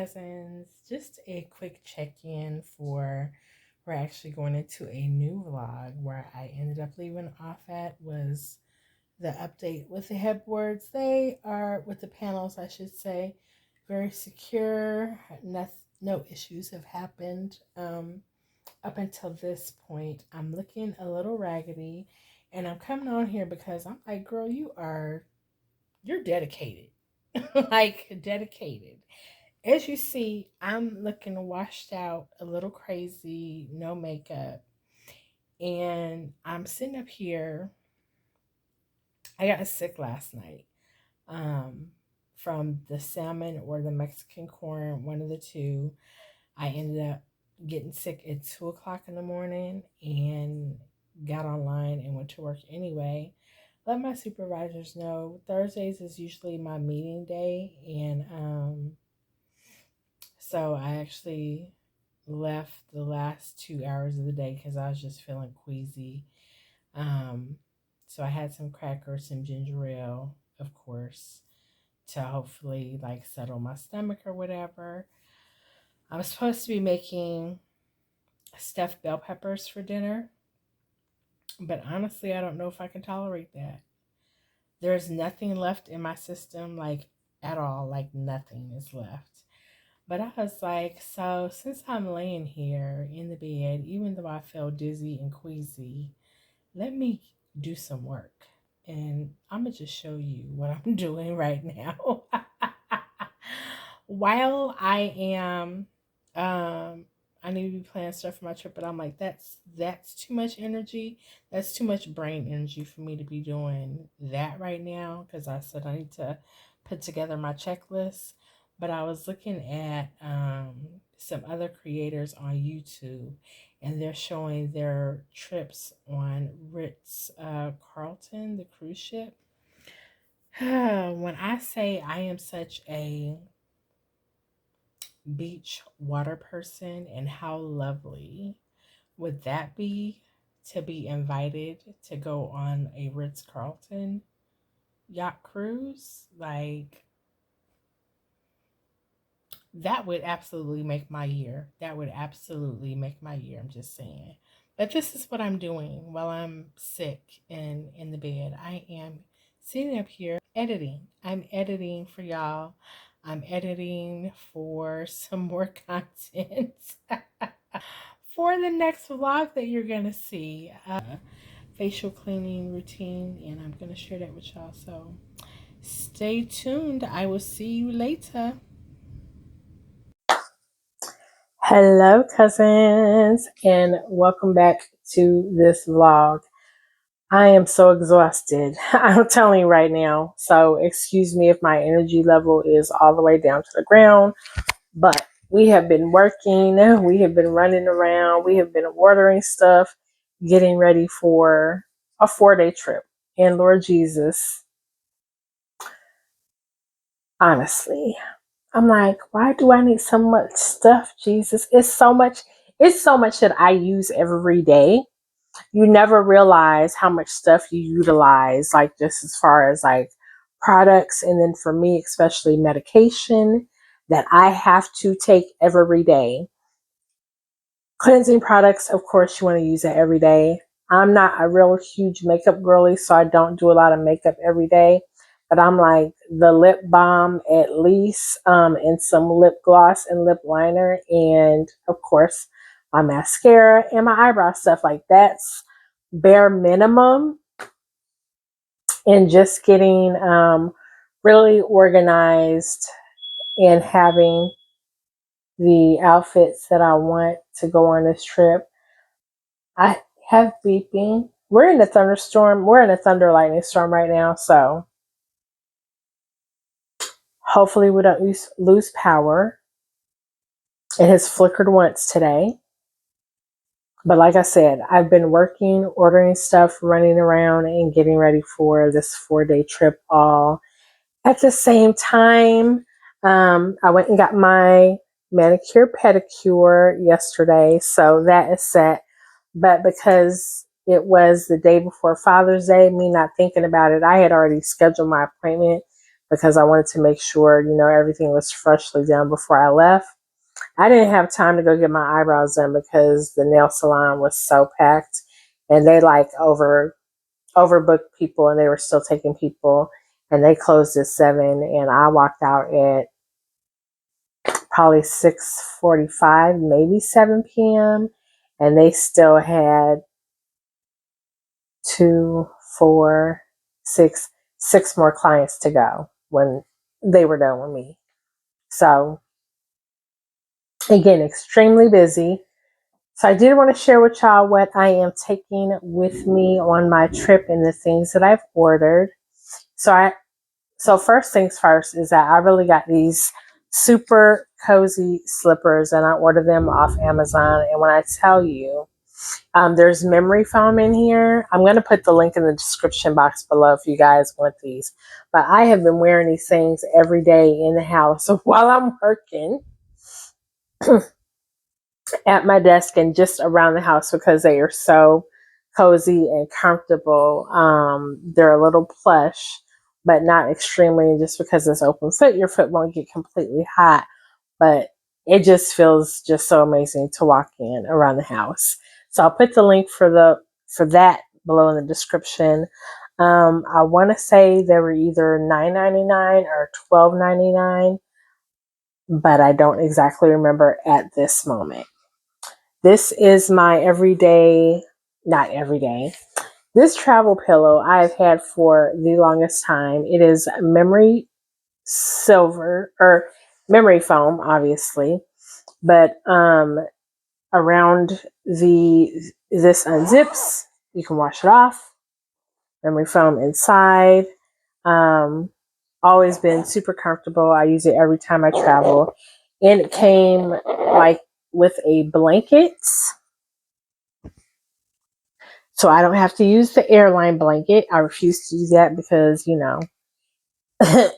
cousins. Just a quick check-in for we're actually going into a new vlog. Where I ended up leaving off at was the update with the headboards. They are, with the panels I should say, very secure. No issues have happened up until this point. I'm looking a little raggedy, and I'm coming on here because I'm like, girl, you're dedicated. Like dedicated. As you see, I'm looking washed out, a little crazy, no makeup. And I'm sitting up here. I got sick last night from the salmon or the Mexican corn, one of the two. I ended up getting sick at 2 o'clock in the morning and got online and went to work anyway. Let my supervisors know Thursdays is usually my meeting day, and so I actually left the last 2 hours of the day because I was just feeling queasy. So I had some crackers, some ginger ale, of course, to hopefully like settle my stomach or whatever. I was supposed to be making stuffed bell peppers for dinner, but honestly, I don't know if I can tolerate that. There's nothing left in my system, like at all, like nothing is left. But I was like, so since I'm laying here in the bed, even though I feel dizzy and queasy, let me do some work. And I'm going to just show you what I'm doing right now. While I need to be planning stuff for my trip, but I'm like, that's too much energy. That's too much brain energy for me to be doing that right now. Because I said I need to put together my checklist. But I was looking at some other creators on YouTube, and they're showing their trips on Ritz Carlton, the cruise ship. When I say I am such a beach water person, and how lovely would that be to be invited to go on a Ritz Carlton yacht cruise? Like, that would absolutely make my year. That would absolutely make my year. I'm just saying. But this is what I'm doing while I'm sick and in the bed. I am sitting up here editing. I'm editing for y'all. I'm editing for some more content for the next vlog that you're going to see. Facial cleaning routine, and I'm going to share that with y'all. So stay tuned. I will see you later. Hello, cousins, and welcome back to this vlog. I am so exhausted. I'm telling you right now. So excuse me if my energy level is all the way down to the ground, but we have been working. We have been running around. We have been ordering stuff, getting ready for a 4-day trip. And Lord Jesus, honestly, I'm like, why do I need so much stuff, Jesus? It's so much that I use every day. You never realize how much stuff you utilize, like just as far as like products, and then for me, especially medication that I have to take every day. Cleansing products, of course, you want to use it every day. I'm not a real huge makeup girly, so I don't do a lot of makeup every day. But I'm like the lip balm at least, and some lip gloss and lip liner, and of course my mascara and my eyebrow stuff. Like that's bare minimum. And just getting really organized and having the outfits that I want to go on this trip. I have beeping. We're in a thunderstorm. We're in a thunder lightning storm right now, so hopefully we don't lose power. It has flickered once today. But like I said, I've been working, ordering stuff, running around, and getting ready for this 4-day trip all at the same time. I went and got my manicure pedicure yesterday, so that is set. But because it was the day before Father's Day, me not thinking about it, I had already scheduled my appointment because I wanted to make sure, you know, everything was freshly done before I left. I didn't have time to go get my eyebrows done because the nail salon was so packed, and they like overbooked people, and they were still taking people, and they closed at 7, and I walked out at probably 6:45, maybe 7 p.m. And they still had 2, 4, 6 more clients to go when they were done with me. So again, extremely busy. So I did want to share with y'all what I am taking with me on my trip and the things that I've ordered. So first things first is that I really got these super cozy slippers, and I ordered them off Amazon. And when I tell you, there's memory foam in here. I'm going to put the link in the description box below if you guys want these. But I have been wearing these things every day in the house while I'm working at my desk and just around the house because they are so cozy and comfortable. They're a little plush, but not extremely. And just because it's open foot, your foot won't get completely hot. But it just feels just so amazing to walk in around the house. So I'll put the link for that below in the description. I want to say they were either $9.99 or $12.99, but I don't exactly remember at this moment. This is my not everyday. This travel pillow I have had for the longest time. It is memory silver or memory foam, obviously, but around this unzips. You can wash it off. Memory foam inside. Always been super comfortable. I use it every time I travel, and it came like with a blanket. So I don't have to use the airline blanket. I refuse to do that because, you know,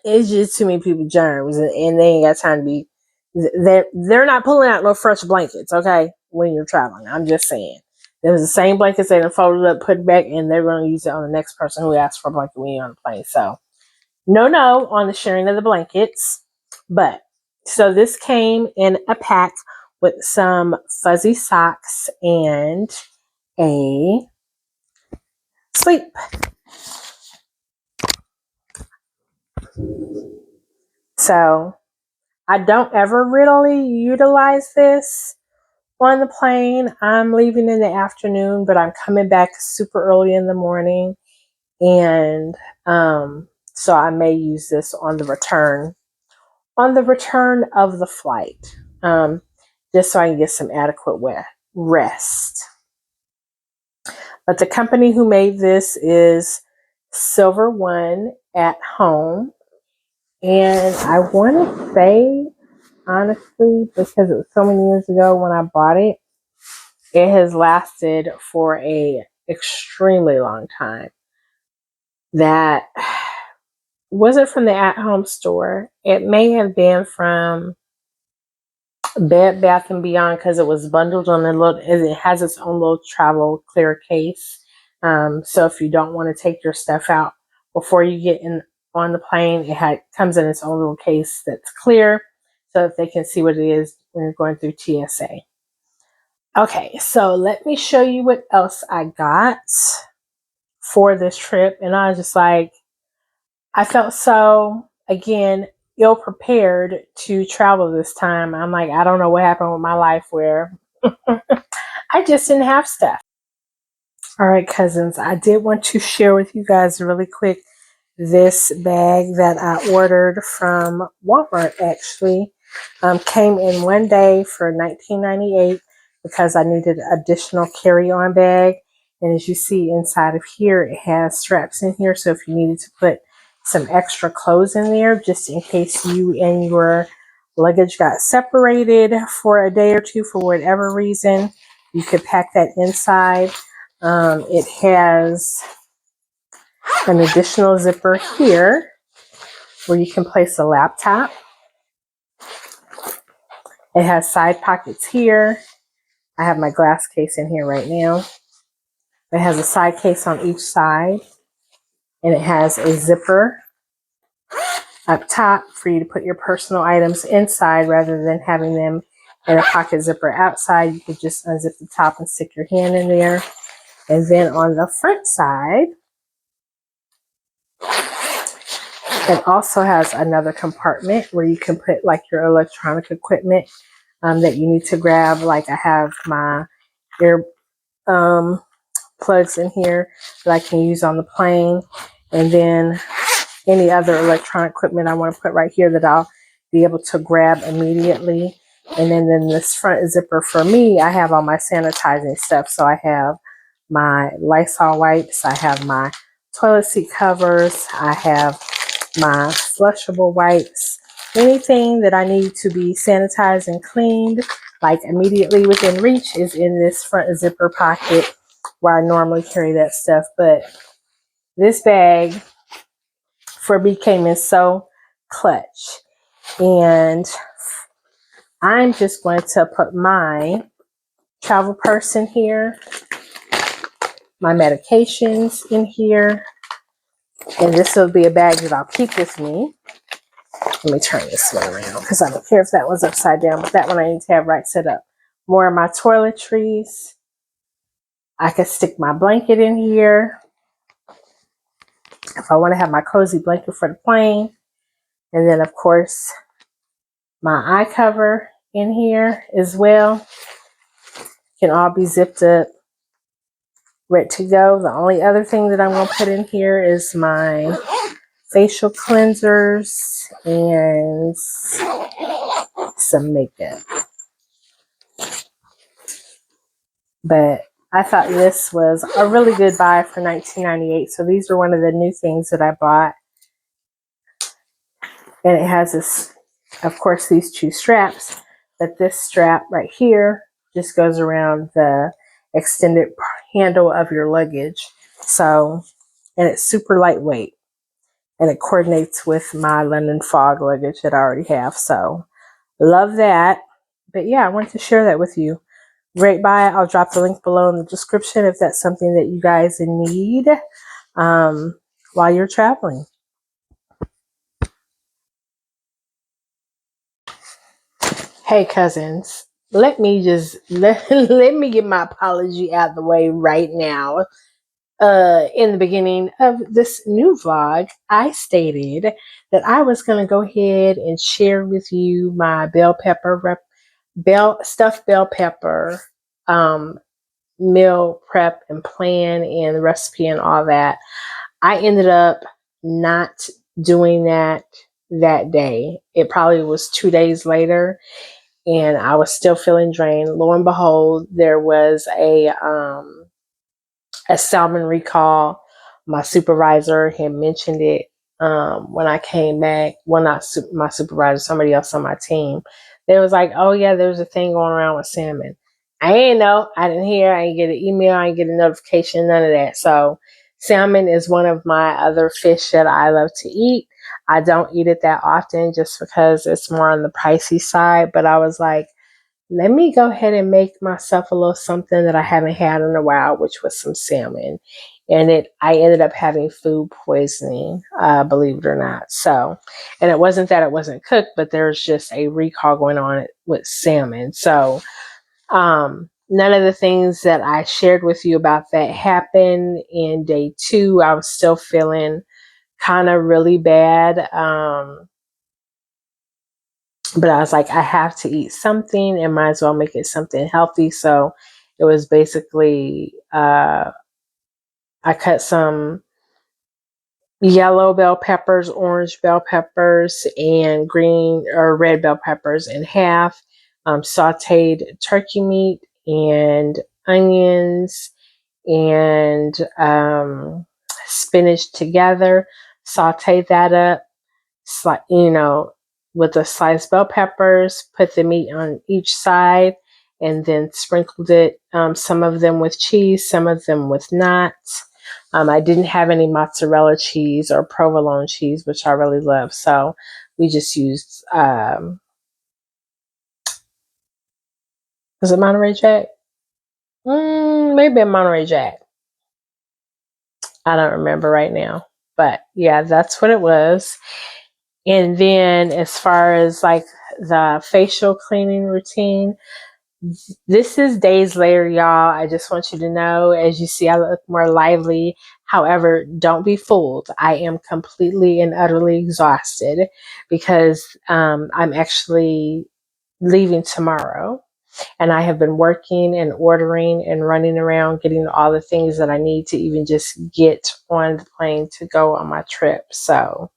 it's just too many people germs, and they ain't got time to be. They're not pulling out no fresh blankets, okay? When you're traveling, I'm just saying. It was the same blankets they done folded up, put it back, and they're going to use it on the next person who asks for a blanket when you're on the plane. So, no on the sharing of the blankets. But so this came in a pack with some fuzzy socks and a sleep. So I don't ever really utilize this on the plane. I'm leaving in the afternoon, but I'm coming back super early in the morning. And so I may use this on the return of the flight, just so I can get some adequate rest. But the company who made this is Silver One at Home. And I want to say, honestly, because it was so many years ago when I bought it, it has lasted for a extremely long time. That wasn't from the at-home store. It may have been from Bed Bath and Beyond because it was bundled on a little. It has its own little travel clear case. So if you don't want to take your stuff out before you get in on the plane, comes in its own little case that's clear, so that they can see what it is when you're going through TSA. Okay, so let me show you what else I got for this trip. And I was just like, I felt so, again, ill prepared to travel this time. I'm like, I don't know what happened with my life where I just didn't have stuff. All right, cousins, I did want to share with you guys really quick this bag that I ordered from Walmart. Actually, came in one day for $19.98 because I needed an additional carry-on bag. And as you see inside of here, it has straps in here. So if you needed to put some extra clothes in there, just in case you and your luggage got separated for a day or two for whatever reason, you could pack that inside. It has an additional zipper here where you can place a laptop. It has side pockets here. I have my glass case in here right now. It has a side case on each side, and it has a zipper up top for you to put your personal items inside rather than having them in a pocket zipper outside. You could just unzip the top and stick your hand in there. And then on the front side, it also has another compartment where you can put like your electronic equipment that you need to grab. Like I have my ear plugs in here that I can use on the plane, and then any other electronic equipment I want to put right here that I'll be able to grab immediately. And then this front zipper for me, I have all my sanitizing stuff. So I have my Lysol wipes, I have my toilet seat covers, I have my flushable wipes, anything that I need to be sanitized and cleaned, like immediately within reach, is in this front zipper pocket where I normally carry that stuff. But this bag for me came in so clutch. And I'm just going to put my travel purse in here, my medications in here, and this will be a bag that I'll keep with me. Let me turn this one around because I don't care if that one's upside down, but that one I need to have right set up. More of my toiletries. I could stick my blanket in here if I want to have my cozy blanket for the plane. And then, of course, my eye cover in here as well. Can all be zipped up, ready to go. The only other thing that I'm going to put in here is my facial cleansers and some makeup. But I thought this was a really good buy for $19.98. So these are one of the new things that I bought. And it has this, of course, these two straps. But this strap right here just goes around the extended handle of your luggage. So, and it's super lightweight. And it coordinates with my London Fog luggage that I already have. So, love that. But yeah, I wanted to share that with you. Great buy. I'll drop the link below in the description if that's something that you guys need while you're traveling. Hey cousins, let me let me get my apology out the way right now. In the beginning of this new vlog, I stated that I was going to go ahead and share with you my stuffed bell pepper meal prep and plan and the recipe and all that. I ended up not doing that day. It probably was 2 days later, and I was still feeling drained. Lo and behold, there was a salmon recall. My supervisor had mentioned it when I came back. Well, not my supervisor, somebody else on my team. They was like, "Oh yeah, there's a thing going around with salmon." I ain't know. I didn't hear. I didn't get an email. I didn't get a notification. None of that. So, salmon is one of my other fish that I love to eat. I don't eat it that often just because it's more on the pricey side. But I was like, let me go ahead and make myself a little something that I haven't had in a while, which was some salmon. And I ended up having food poisoning, believe it or not. So, and it wasn't that it wasn't cooked, but there's just a recall going on with salmon. So, none of the things that I shared with you about that happened in day 2. I was still feeling kind of really bad. But I was like, I have to eat something and might as well make it something healthy. So it was basically, I cut some yellow bell peppers, orange bell peppers, and green or red bell peppers in half, sauteed turkey meat and onions and spinach together, sauteed that up, with the sliced bell peppers, put the meat on each side, and then sprinkled it, some of them with cheese, some of them with not. I didn't have any mozzarella cheese or provolone cheese, which I really love. So we just used, was it Monterey Jack? Maybe a Monterey Jack. I don't remember right now. But yeah, that's what it was. And then as far as like the facial cleaning routine, this is days later, y'all. I just want you to know, as you see, I look more lively. However, don't be fooled. I am completely and utterly exhausted because I'm actually leaving tomorrow. And I have been working and ordering and running around getting all the things that I need to even just get on the plane to go on my trip. So,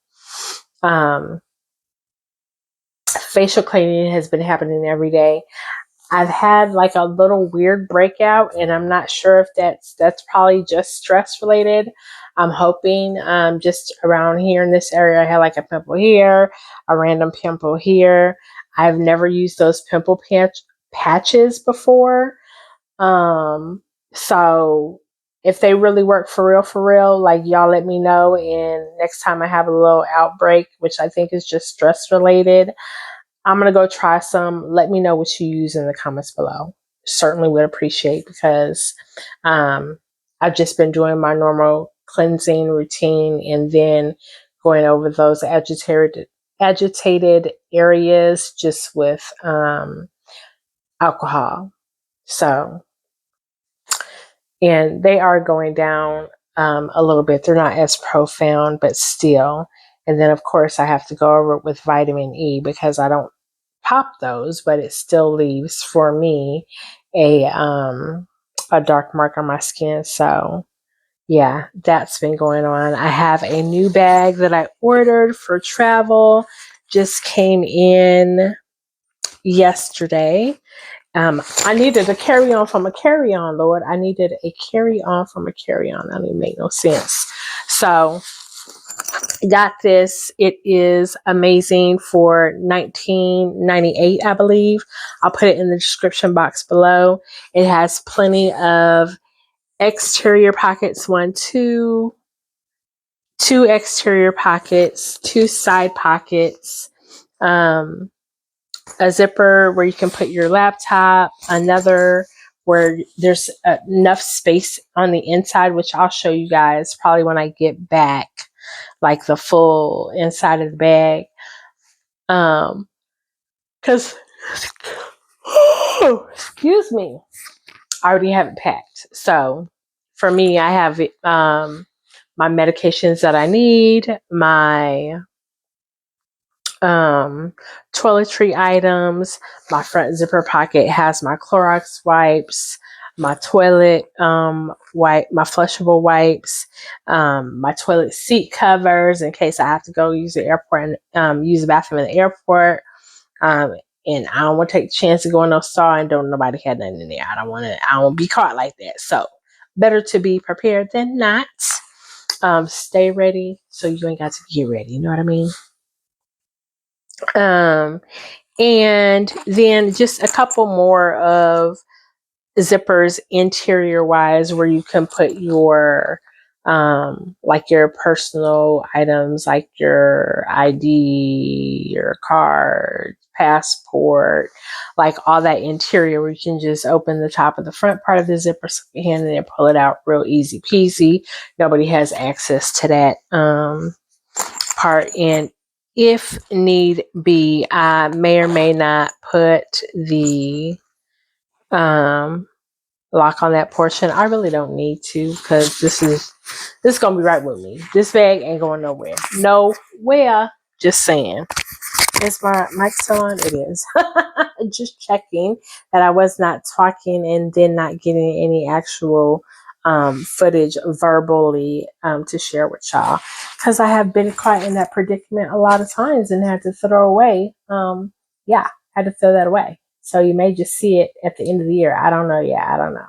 facial cleaning has been happening every day. I've had like a little weird breakout, and I'm not sure if that's probably just stress related. I'm hoping just around here in this area, I had like a pimple here, a random pimple here. I've never used those pimple patches before. So if they really work for real, like y'all let me know. And next time I have a little outbreak, which I think is just stress related, I'm going to go try some. Let me know what you use in the comments below. Certainly would appreciate, because I've just been doing my normal cleansing routine and then going over those agitated areas just with alcohol. So, and they are going down a little bit. They're not as profound, but still. And then, of course, I have to go over it with vitamin E because I don't pop those, but it still leaves for me a dark mark on my skin. So yeah, that's been going on. I have a new bag that I ordered for travel, just came in yesterday. I needed a carry-on from a carry-on, Lord. I needed a carry-on from a carry-on. That didn't make no sense. So got this. It is amazing for $19.98, I believe. I'll put it in the description box below. It has plenty of exterior pockets, two exterior pockets, two side pockets, a zipper where you can put your laptop, another where there's enough space on the inside, which I'll show you guys probably when I get back, like the full inside of the bag. Because, excuse me, I already have it packed. So for me, I have my medications that I need, my toiletry items. My front zipper pocket has my Clorox wipes, my toilet wipe, my flushable wipes, my toilet seat covers in case I have to go use the airport and use the bathroom in the airport. And I don't want to take the chance to go in no stall and don't nobody had nothing in there. I don't want to be caught like that. So better to be prepared than not. Stay ready so you ain't got to get ready. You know what I mean? And then just a couple more of zippers interior wise where you can put your like your personal items like your ID, your card, passport, like all that interior where you can just open the top of the front part of the zipper and then pull it out real easy peasy. Nobody has access to that part. And if need be, I may or may not put the lock on that portion. I really don't need to because this is gonna be right with me. This bag ain't going nowhere. Nowhere. Just saying. Is my mic still on? It is. Just checking that I was not talking and then not getting any actual footage verbally to share with y'all, because I have been caught in that predicament a lot of times and had to throw away. Had to throw that away. So you may just see it at the end of the year. I don't know. Yeah, I don't know.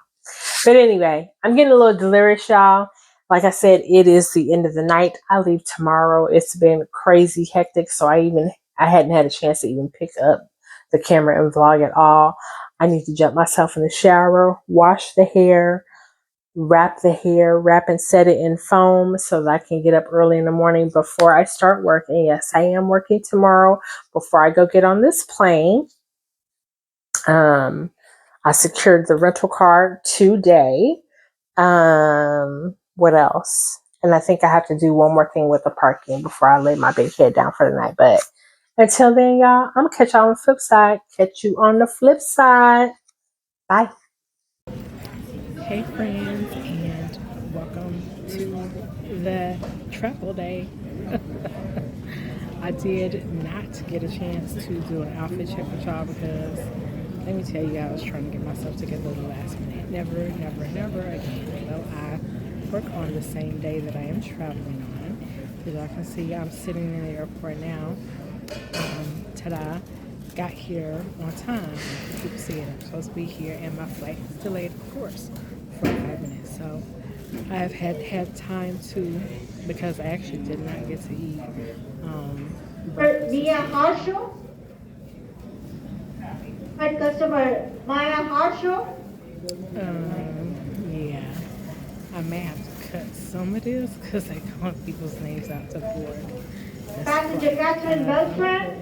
But anyway, I'm getting a little delirious, y'all. Like I said, it is the end of the night. I leave tomorrow. It's been crazy hectic, so I hadn't had a chance to even pick up the camera and vlog at all. I need to jump myself in the shower, wash the hair, wrap and set it in foam so that I can get up early in the morning before I start work. And yes, I am working tomorrow before I go get on this plane. I secured the rental car today. What else? And I think I have to do one more thing with the parking before I lay my big head down for the night. But until then, y'all, I'm going to catch y'all on the flip side. Catch you on the flip side. Bye. Hey, friends, and welcome to the travel day. I did not get a chance to do an outfit check with y'all because let me tell you, I was trying to get myself together at the last minute. Never, never, never again. Though I work on the same day that I am traveling on. As y'all can see, I'm sitting in the airport now. Ta-da. Got here on time. You can see it. I'm supposed to be here, and my flight is delayed, of course, for 5 minutes. So I have had time to, because I actually did not get to eat breakfast. Via Harsho, head customer Maya Harsho. Yeah, I may have to cut some of this because they calling people's names out to board. Passenger Catherine Beltran.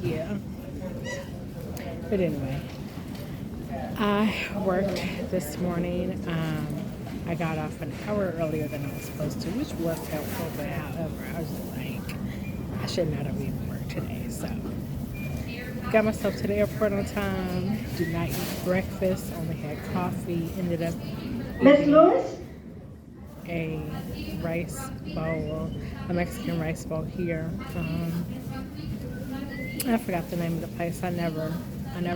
Yeah. But anyway, I worked this morning. I got off an hour earlier than I was supposed to, which was helpful, but however, I was just like, I should not have even worked today. So, got myself to the airport on time, did not eat breakfast, only had coffee, ended up Miss Lewis. a rice bowl, a Mexican rice bowl here. I forgot the name of the place. I never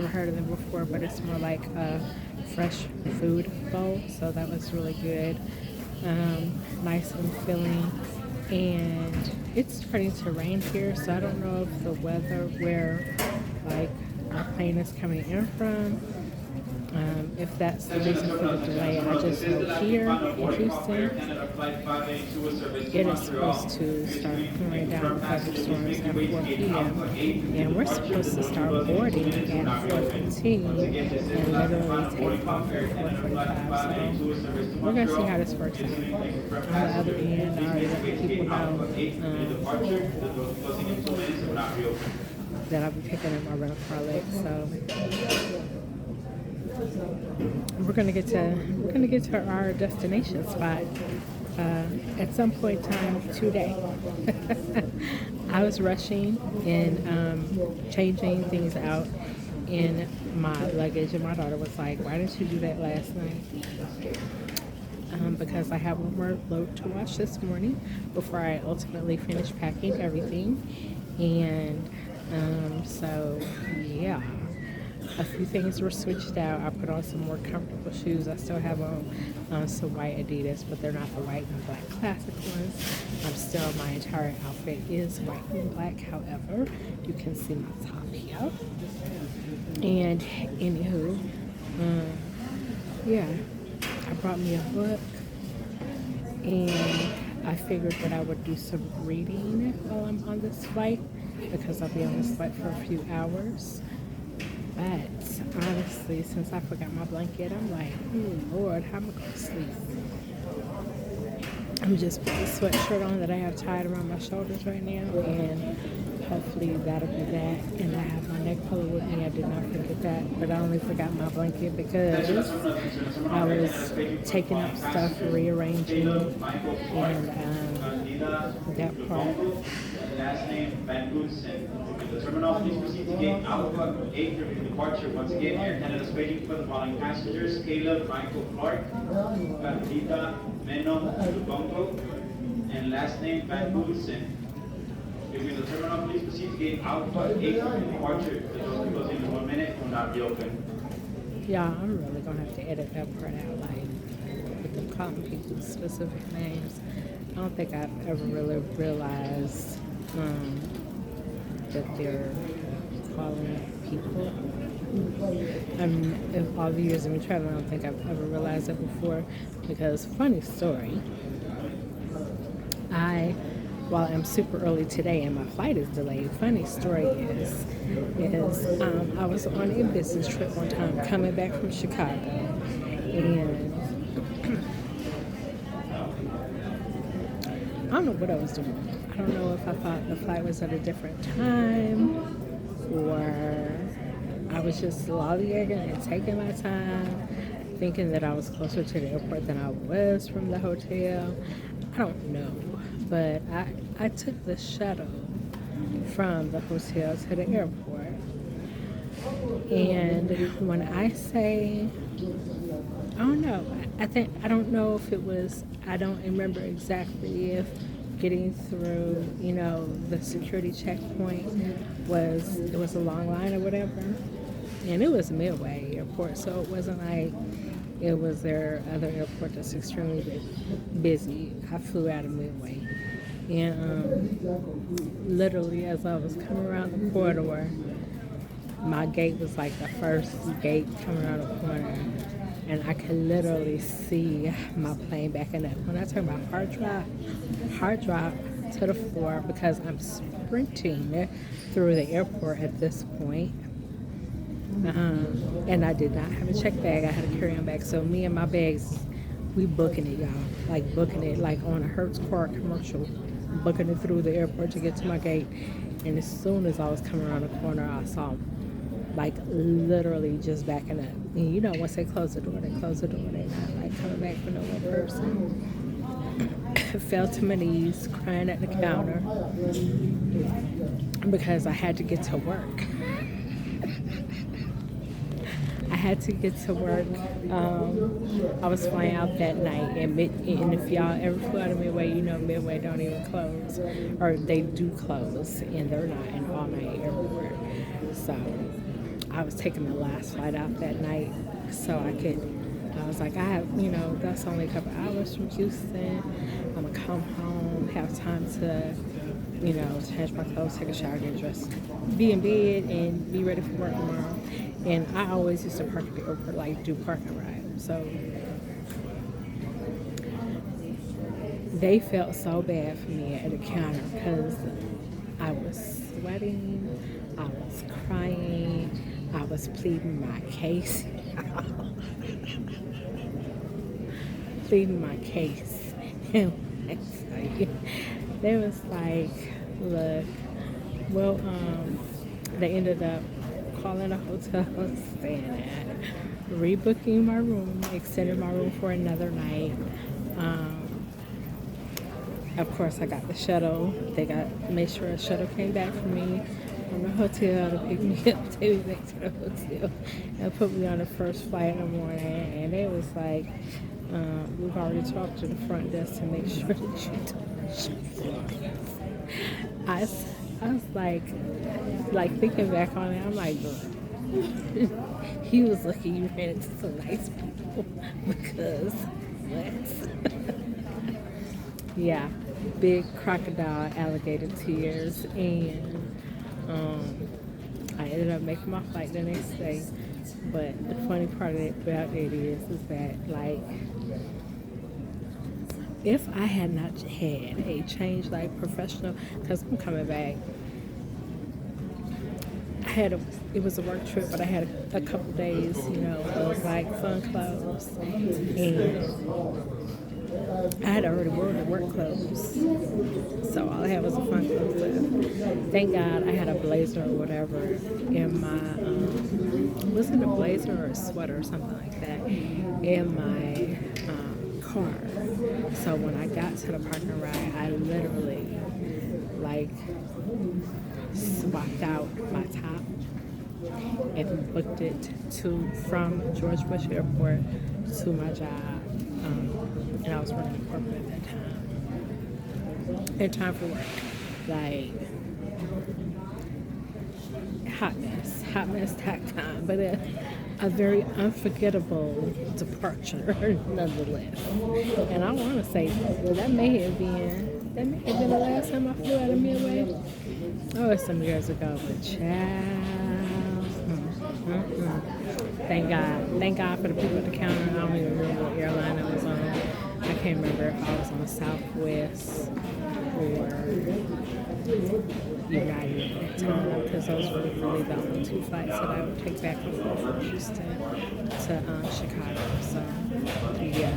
heard of them before, but it's more like a fresh food bowl. So that was really good, nice and filling. And it's starting to rain here, so I don't know if the weather where like our plane is coming in from. If that's the reason for the delay, I just know here in Houston, it is supposed to start pouring down because of storms at 4 p.m. And we're supposed to start boarding at 4:15 and literally take off at 4:45. So we're going to see how this works out. On the other end, I already let people know that I'll be picking up my rental car late. So we're gonna get to our destination spot at some point in time today. I was rushing and changing things out in my luggage, and my daughter was like, "Why didn't you do that last night?" Because I have one more load to watch this morning before I ultimately finish packing everything, and so yeah. A few things were switched out. I put on some more comfortable shoes. I still have on some white Adidas, but they're not the white and black classic ones. My entire outfit is white and black. However, you can see my top here. And anywho, yeah, I brought me a book, and I figured that I would do some reading while I'm on this flight because I'll be on this flight for a few hours. But honestly, since I forgot my blanket, I'm like, Lord, how am I going to sleep? I'm just putting a sweatshirt on that I have tied around my shoulders right now, and hopefully that'll be that. And I have my neck pillow with me. I did not forget that, but I only forgot my blanket because I was taking up stuff, rearranging, and that part. Last name Van Goodsen. The terminal, please proceed to gate Alpha 8 for departure. Once again, Air Canada is waiting for the following passengers: Caleb Michael Clark, Perdita Menon Lubongo, and last name Van Goodsen. Using the terminal, please proceed to gate Alpha 8 for departure. The doors will close in 1 minute, will not be open. Yeah, I'm really gonna have to edit that part out, like with them calling people specific names. I don't think I've ever really realized that they're calling people. In all the years I've been traveling, I don't think I've ever realized that before. Because funny story, while I'm super early today and my flight is delayed, funny story is I was on a business trip one time coming back from Chicago, and I don't know what I was doing. I don't know if I thought the flight was at a different time or I was just lollygagging and taking my time. thinking that I was closer to the airport than I was from the hotel. I don't know, but I took the shuttle from the hotel to the airport. And when I say, I don't know, I don't know if it was, I don't remember exactly if getting through, the security checkpoint it was a long line or whatever. And it was Midway Airport, so it wasn't like it was their other airport that's extremely busy. I flew out of Midway. And literally, as I was coming around the corridor, my gate was like the first gate coming around the corner. And I could literally see my plane backing up. When I turned my hard drive to the floor because I'm sprinting through the airport at this point. And I did not have a check bag. I had a carry-on bag. So me and my bags, we booking it, y'all. Like booking it like on a Hertz car commercial. Booking it through the airport to get to my gate. And as soon as I was coming around the corner, I saw like literally just backing up. And once they close the door, they close the door. They're not like coming back for no one person. Fell to my knees, crying at the counter because I had to get to work. I had to get to work. I was flying out that night, and if y'all ever flew out of Midway, Midway don't even close, or they do close, and they're not an all-night airport. So I was taking the last flight out that night, so I was like, I have, that's only a couple hours from Houston. I'm gonna come home, have time to, change my clothes, take a shower, get dressed, be in bed, and be ready for work tomorrow. And I always used to park at the airport, like do parking rides. So they felt so bad for me at the counter because I was sweating, I was crying, I was pleading my case. Pleading my case. They was like, look, well, they ended up calling a hotel and staying at, rebooking my room, extending my room for another night. Of course, I got the shuttle. They made sure a shuttle came back for me from the hotel to pick me up, take me back to the hotel, and put me on the first flight in the morning. And they was like, we've already talked to the front desk to make sure that you don't. I was like thinking back on it, I'm like, he was lucky you ran into some nice people because what? Yeah, big crocodile alligator tears, and I ended up making my flight the next day. But the funny part about it is that like, if I had not had a change like professional, because I'm coming back, it was a work trip, but I had a couple days, of like fun clothes, and I had already worn the work clothes, so all I had was a fun clothes left. Thank God I had a blazer or whatever in my, wasn't a blazer or a sweater or something like that in my car. So when I got to the parking ride, I literally like swapped out my top and booked it from George Bush Airport to my job. And I was working corporate at that time. And time for work. Like, hot mess time. But a very unforgettable departure nonetheless. And I want to say that may have been the last time I flew out of Midway. Oh, it's some years ago, but child. Thank God for the people at the counter. I don't even remember what airline I was on. I can't remember if I was on Southwest or United at that time, because those were really the only two flights that I would take back and forth from Houston to Chicago. So, yeah.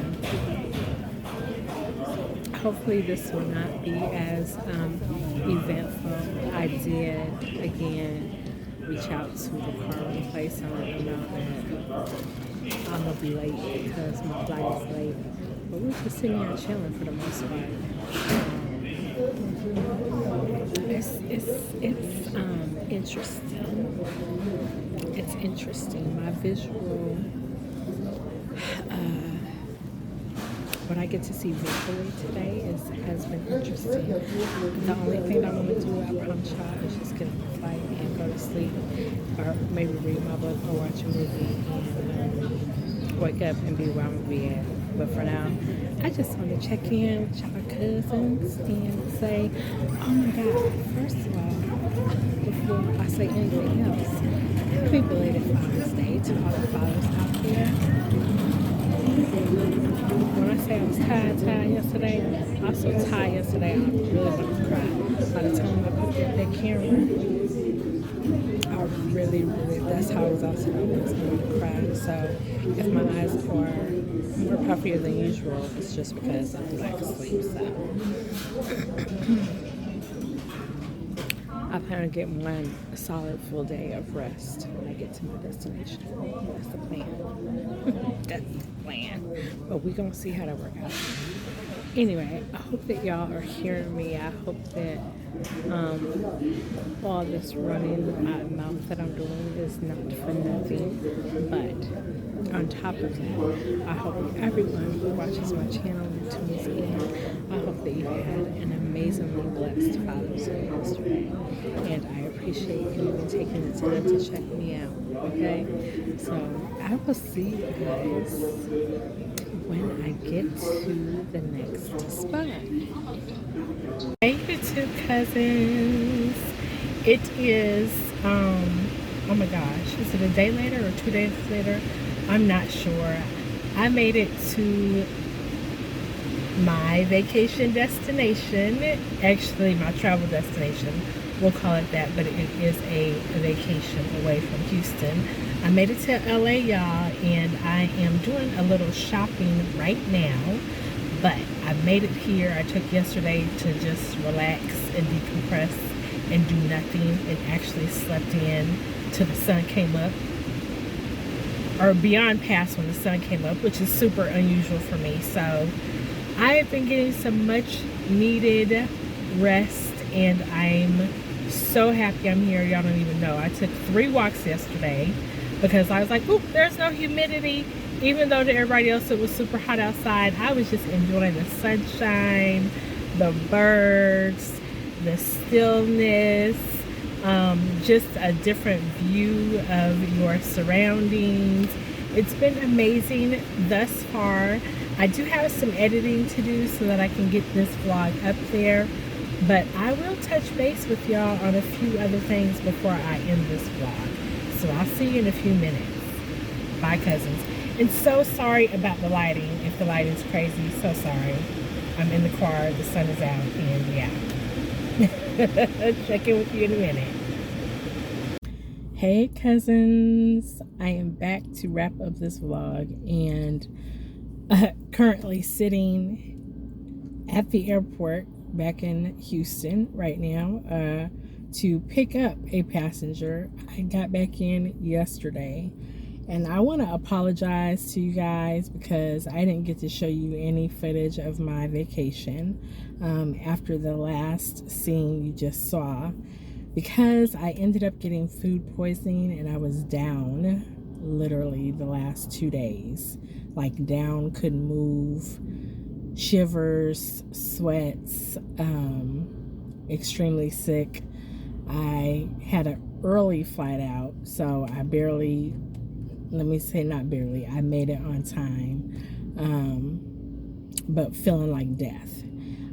Hopefully this will not be as eventful. I did, again, reach out to the car place and let them know that I'm gonna be late because my flight is late. But we're just sitting here chilling for the most part. It's interesting. It's interesting. My visual, what I get to see visually today has been interesting. The only thing I want to do, I promise y'all, is just get on my flight and go to sleep, or maybe read my book or watch a movie and wake up and be where I'm gonna be at. But for now, I just want to check in with y'all cousins and say, oh my God, first of all, before I say anything else, happy belated Father's Day to all the fathers out there. When I say I was tired yesterday, I was so tired yesterday, I really wanted to cry. By the time I put that camera, I really, that's how exhausted I was. I wanted to cry. So if my eyes are more puffier than usual, it's just because of the lack of sleep. So I plan on getting one solid full day of rest when I get to my destination. That's the plan. That's the plan. But we're going to see how that works out. Anyway, I hope that y'all are hearing me. I hope that all this running mouth that I'm doing is not for nothing. But on top of that, I hope everyone who watches my channel and tunes in, I hope that you had an amazingly blessed Father's Day yesterday. And I appreciate you even taking the time to check me out. Okay? So I will see you guys when I get to the next spot. Hey YouTube cousins. It is oh my gosh, is it a day later or 2 days later? I'm not sure. I made it to my vacation destination, actually my travel destination, we'll call it that, but it is a vacation away from Houston. I made it to LA, y'all, and I am doing a little shopping right now, but I made it here. I took yesterday to just relax and decompress and do nothing, and actually slept in till the sun came up, or beyond past when the sun came up, which is super unusual for me. So I have been getting some much needed rest, and I'm so happy I'm here. Y'all don't even know. I took 3 walks yesterday because I was like, oop, there's no humidity. Even though to everybody else it was super hot outside, I was just enjoying the sunshine, the birds, the stillness, just a different view of your surroundings. It's been amazing thus far. I do have some editing to do so that I can get this vlog up there, but I will touch base with y'all on a few other things before I end this vlog. So I'll see you in a few minutes. Bye, cousins. And so sorry about the lighting. If the lighting's crazy, so sorry. I'm in the car, the sun is out, and yeah. Check in with you in a minute. Hey cousins, I am back to wrap up this vlog, and currently sitting at the airport back in Houston right now to pick up a passenger. I got back in yesterday, and I want to apologize to you guys because I didn't get to show you any footage of my vacation after the last scene you just saw, because I ended up getting food poisoning and I was down literally the last 2 days. Like down, couldn't move, shivers, sweats, extremely sick. I had an early flight out, so I barely, let me say not barely, I made it on time, but feeling like death.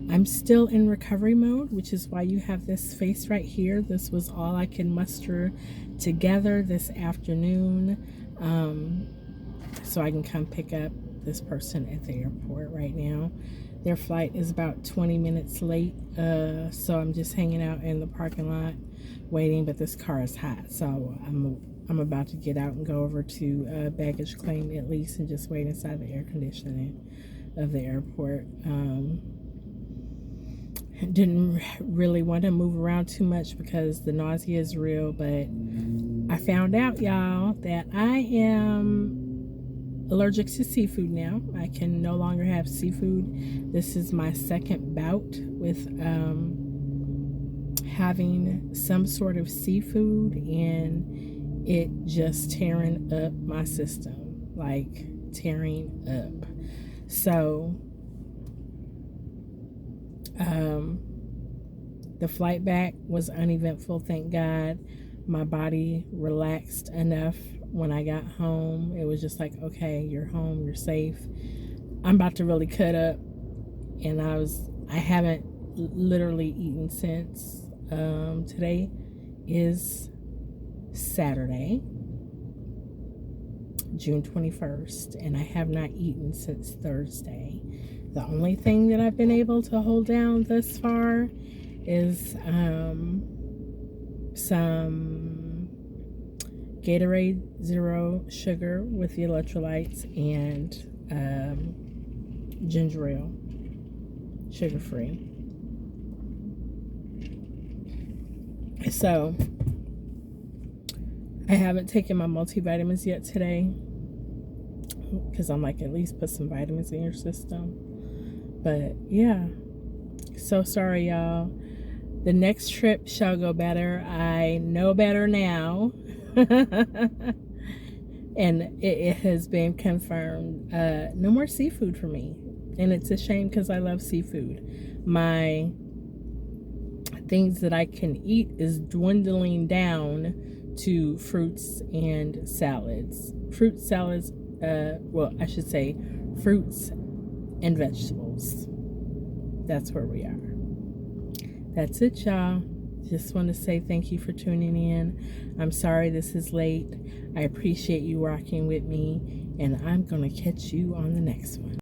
I'm still in recovery mode, which is why you have this face right here. This was all I can muster together this afternoon, so I can come pick up this person at the airport right now. Their flight is about 20 minutes late, so I'm just hanging out in the parking lot waiting, but this car is hot, so I'm about to get out and go over to baggage claim at least and just wait inside the air conditioning of the airport. Didn't really want to move around too much because the nausea is real, but I found out, y'all, that I am allergic to seafood now. I can no longer have seafood. This is my second bout with having some sort of seafood, and it just tearing up my system, like tearing up. So the flight back was uneventful, thank God. My body relaxed enough when I got home. It was just like, okay, you're home, you're safe. I'm about to really cut up, and I haven't literally eaten since today is Saturday, June 21st, and I have not eaten since Thursday. The only thing that I've been able to hold down thus far is some Gatorade Zero Sugar with the electrolytes and ginger ale, sugar free. So I haven't taken my multivitamins yet today, because I'm like, at least put some vitamins in your system. But yeah, so sorry, y'all. The next trip shall go better. I know better now. And it has been confirmed. No more seafood for me. And it's a shame, because I love seafood. My things that I can eat is dwindling down to fruits and salads. Fruit salads, well, I should say fruits and vegetables. That's where we are. That's it, y'all. Just want to say thank you for tuning in. I'm sorry this is late. I appreciate you rocking with me, and I'm going to catch you on the next one.